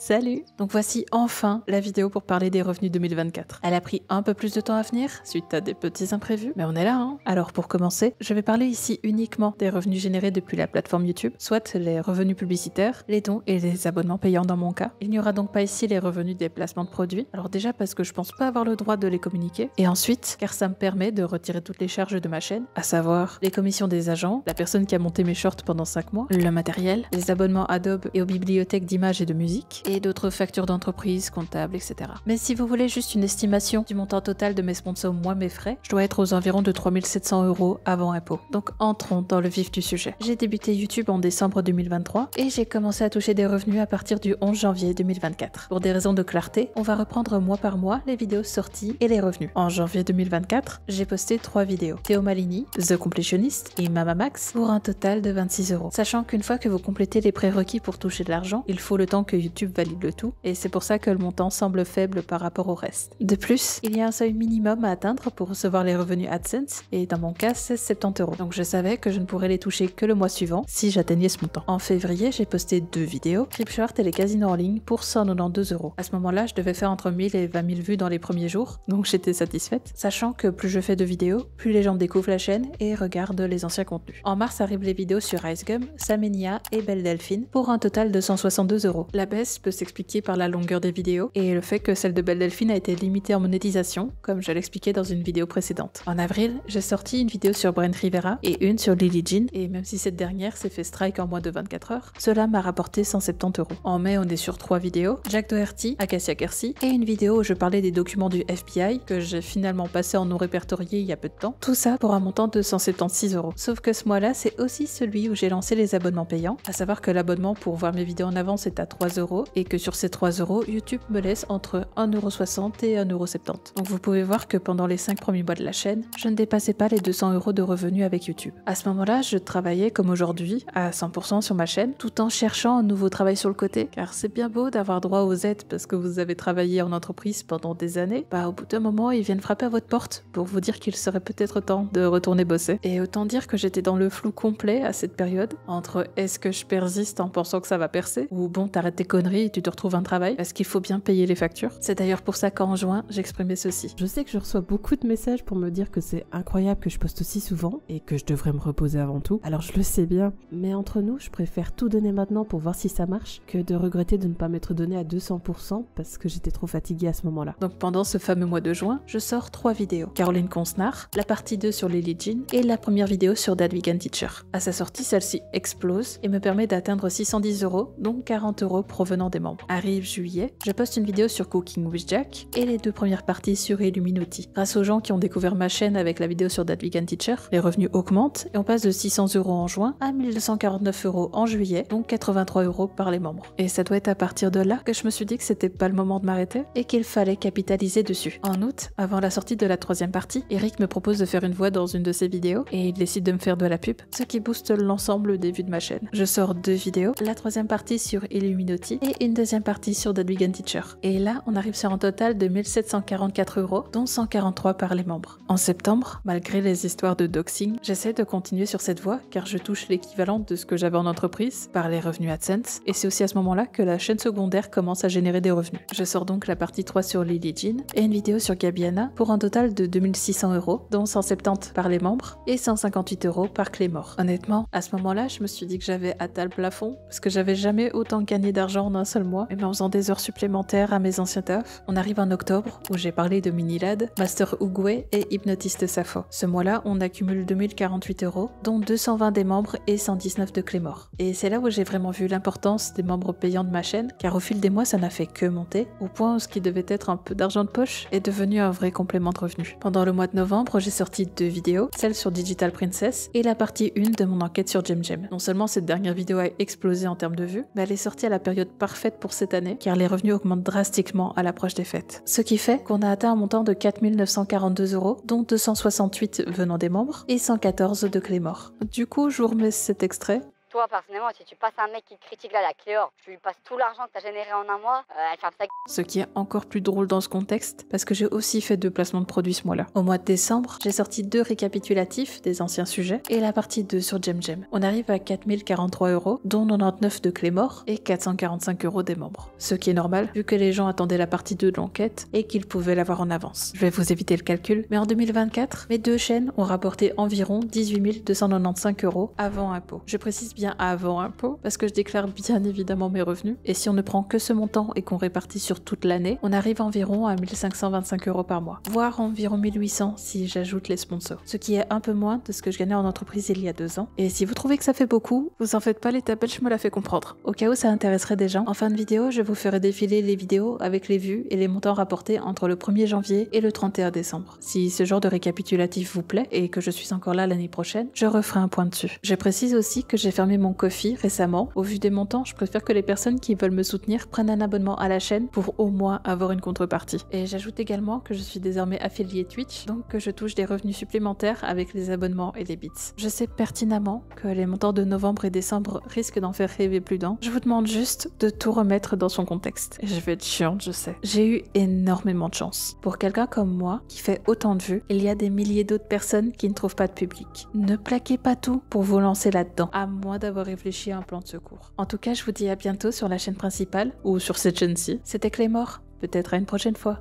Salut! Donc voici enfin la vidéo pour parler des revenus 2024. Elle a pris un peu plus de temps à venir, suite à des petits imprévus, mais on est là hein. Alors pour commencer, je vais parler ici uniquement des revenus générés depuis la plateforme YouTube, soit les revenus publicitaires, les dons et les abonnements payants dans mon cas. Il n'y aura donc pas ici les revenus des placements de produits, alors déjà parce que je pense pas avoir le droit de les communiquer, et ensuite car ça me permet de retirer toutes les charges de ma chaîne, à savoir les commissions des agents, la personne qui a monté mes shorts pendant 5 mois, le matériel, les abonnements Adobe et aux bibliothèques d'images et de musique, et d'autres factures d'entreprise, comptables, etc. Mais si vous voulez juste une estimation du montant total de mes sponsors moins mes frais, je dois être aux environs de 3700 € avant impôt. Donc entrons dans le vif du sujet. J'ai débuté YouTube en décembre 2023 et j'ai commencé à toucher des revenus à partir du 11 janvier 2024. Pour des raisons de clarté, on va reprendre mois par mois les vidéos sorties et les revenus. En janvier 2024, j'ai posté 3 vidéos. Théo Malini, The Completionist et Mama Max pour un total de 26 €. Sachant qu'une fois que vous complétez les prérequis pour toucher de l'argent, il faut le temps que YouTube valide le tout et c'est pour ça que le montant semble faible par rapport au reste. De plus, il y a un seuil minimum à atteindre pour recevoir les revenus AdSense et dans mon cas c'est 70 €. Donc je savais que je ne pourrais les toucher que le mois suivant si j'atteignais ce montant. En février, j'ai posté 2 vidéos, Cripshort et les casinos en ligne pour 192 €. À ce moment-là, je devais faire entre 1000 et 20 000 vues dans les premiers jours, donc j'étais satisfaite, sachant que plus je fais de vidéos, plus les gens découvrent la chaîne et regardent les anciens contenus. En mars arrivent les vidéos sur Icegum, Salmenia et Belle Delphine pour un total de 162 €. La baisse peut s'expliquer par la longueur des vidéos et le fait que celle de Belle Delphine a été limitée en monétisation, comme je l'expliquais dans une vidéo précédente. En avril, j'ai sorti une vidéo sur Brent Rivera et une sur Lily Jean, et même si cette dernière s'est fait strike en moins de 24 heures, cela m'a rapporté 170 €. En mai, on est sur 3 vidéos, Jack Doherty, Acacia Kersey, et une vidéo où je parlais des documents du FBI que j'ai finalement passé en non répertorié il y a peu de temps. Tout ça pour un montant de 176 €. Sauf que ce mois-là, c'est aussi celui où j'ai lancé les abonnements payants, à savoir que l'abonnement pour voir mes vidéos en avance est à 3 € et que sur ces 3 €, YouTube me laisse entre 1,60 € et 1,70 €. Donc vous pouvez voir que pendant les 5 premiers mois de la chaîne, je ne dépassais pas les 200 € de revenus avec YouTube. À ce moment-là, je travaillais comme aujourd'hui à 100% sur ma chaîne, tout en cherchant un nouveau travail sur le côté, car c'est bien beau d'avoir droit aux aides parce que vous avez travaillé en entreprise pendant des années, au bout d'un moment, ils viennent frapper à votre porte pour vous dire qu'il serait peut-être temps de retourner bosser. Et autant dire que j'étais dans le flou complet à cette période, entre est-ce que je persiste en pensant que ça va percer, ou bon, t'arrêtes tes conneries et tu te retrouves un travail, parce qu'il faut bien payer les factures. C'est d'ailleurs pour ça qu'en juin, j'exprimais ceci. Je sais que je reçois beaucoup de messages pour me dire que c'est incroyable que je poste aussi souvent et que je devrais me reposer avant tout. Alors je le sais bien, mais entre nous, je préfère tout donner maintenant pour voir si ça marche que de regretter de ne pas m'être donné à 200% parce que j'étais trop fatiguée à ce moment-là. Donc pendant ce fameux mois de juin, je sors 3 vidéos. Caroline Consnar, la partie 2 sur Lily Jean et la première vidéo sur Dad Vegan Teacher. À sa sortie, celle-ci explose et me permet d'atteindre 610 €, dont 40 € provenant des membres. Arrive juillet, je poste une vidéo sur Cooking with Jack et les 2 premières parties sur Illuminati. Grâce aux gens qui ont découvert ma chaîne avec la vidéo sur Dad Vegan Teacher, les revenus augmentent et on passe de 600 € en juin à 1249 € en juillet, donc 83 € par les membres. Et ça doit être à partir de là que je me suis dit que c'était pas le moment de m'arrêter et qu'il fallait capitaliser dessus. En août, avant la sortie de la 3e partie, Eric me propose de faire une voix dans une de ses vidéos et il décide de me faire de la pub, ce qui booste l'ensemble des vues de ma chaîne. Je sors 2 vidéos, la 3e partie sur Illuminati et une 2e partie sur Dad Vegan Teacher. Et là, on arrive sur un total de 1744 €, dont 143 par les membres. En septembre, malgré les histoires de doxing, j'essaie de continuer sur cette voie car je touche l'équivalent de ce que j'avais en entreprise par les revenus AdSense et c'est aussi à ce moment-là que la chaîne secondaire commence à générer des revenus. Je sors donc la partie 3 sur Lily Jean et une vidéo sur Gabiana pour un total de 2600 €, dont 170 par les membres et 158 € par Clémor. Honnêtement, à ce moment-là, je me suis dit que j'avais atteint le plafond parce que j'avais jamais autant gagné d'argent en un seul mois, même en faisant des heures supplémentaires à mes anciens tafs. On arrive en octobre où j'ai parlé de Minilad, Master Oogway et Hypnotiste Sappho. Ce mois-là, on accumule 2048 €, dont 220 des membres et 119 de Clémor. Et c'est là où j'ai vraiment vu l'importance des membres payants de ma chaîne, car au fil des mois, ça n'a fait que monter, au point où ce qui devait être un peu d'argent de poche est devenu un vrai complément de revenus. Pendant le mois de novembre, j'ai sorti 2 vidéos, celle sur Digital Princess et la partie 1 de mon enquête sur Gem Gem. Non seulement cette dernière vidéo a explosé en termes de vues, mais elle est sortie à la période parfaite pour cette année, car les revenus augmentent drastiquement à l'approche des fêtes. Ce qui fait qu'on a atteint un montant de 4 942 €, dont 268 venant des membres et 114 de Clémor. Du coup, je vous remets cet extrait. toi, personnellement, si tu passes un mec qui te critique là, la Cléor, tu lui passes tout l'argent que t'as généré en un mois, elle ferme sa gueule. Ce qui est encore plus drôle dans ce contexte, parce que j'ai aussi fait 2 placements de produits ce mois-là. Au mois de décembre, j'ai sorti 2 récapitulatifs des anciens sujets et la partie 2 sur JemJem. On arrive à 4043 €, dont 99 de Clémor et 445 € des membres. Ce qui est normal, vu que les gens attendaient la partie 2 de l'enquête et qu'ils pouvaient l'avoir en avance. Je vais vous éviter le calcul, mais en 2024, mes 2 chaînes ont rapporté environ 18 295 € avant impôt. Je précise bien avant impôt, parce que je déclare bien évidemment mes revenus, et si on ne prend que ce montant et qu'on répartit sur toute l'année, on arrive environ à 1525 € par mois, voire environ 1800 si j'ajoute les sponsors, ce qui est un peu moins de ce que je gagnais en entreprise il y a 2 ans. Et si vous trouvez que ça fait beaucoup, vous en faites pas, l'état belge me l'a fait comprendre. Au cas où ça intéresserait des gens, en fin de vidéo, je vous ferai défiler les vidéos avec les vues et les montants rapportés entre le 1er janvier et le 31 décembre. Si ce genre de récapitulatif vous plaît et que je suis encore là l'année prochaine, je referai un point dessus. Je précise aussi que j'ai fermé mon Ko-fi récemment. Au vu des montants, je préfère que les personnes qui veulent me soutenir prennent un abonnement à la chaîne pour au moins avoir une contrepartie. Et j'ajoute également que je suis désormais affiliée Twitch, donc que je touche des revenus supplémentaires avec les abonnements et les bits. Je sais pertinemment que les montants de novembre et décembre risquent d'en faire rêver plus d'un. Je vous demande juste de tout remettre dans son contexte. Et je vais être chiante, je sais. J'ai eu énormément de chance. Pour quelqu'un comme moi, qui fait autant de vues, il y a des milliers d'autres personnes qui ne trouvent pas de public. Ne plaquez pas tout pour vous lancer là-dedans, à moins d'avoir réfléchi à un plan de secours. En tout cas, je vous dis à bientôt sur la chaîne principale, ou sur cette chaîne-ci. C'était Clémor, peut-être à une prochaine fois.